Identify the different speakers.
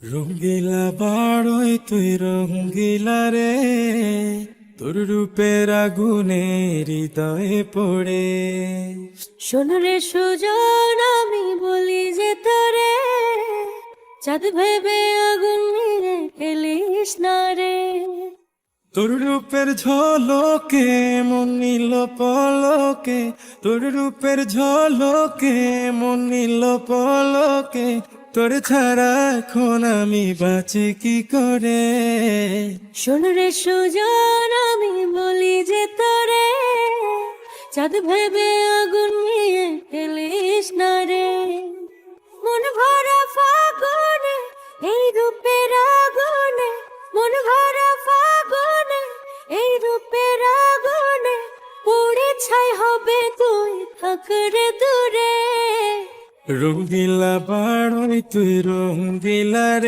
Speaker 1: রঙ্গিলা বাড়ই তুই রঙ্গিলা রে, তোর রূপের আগুনে হৃদয়ে পড়ে।
Speaker 2: শোন রে সুজন, আমি বলি যে তোরে, চাঁদ ভেবে আগুন নিয়ে খেলিস না রে।
Speaker 1: তোর রূপের ঝলকে মন নিল পলকে, তোর রূপের ঝলকে মন নিল পলকে, তোর ছাড়া এখন আমি বাঁচি কি করে।
Speaker 2: শোন রে সুজন, আমি বলি যে তোরে, চাঁদ ভেবে আগুন নিয়ে খেলিস না রে। মন ভরা ফাগুনে এই রূপের আগুনে, মন ভরা ফাগুনে এই রূপের আগুনে, পুড়ে ছাই হবে তুই থাক রে দূরে।
Speaker 1: রঙ্গিলা বাড়ই তুই রঙ্গিলা রে।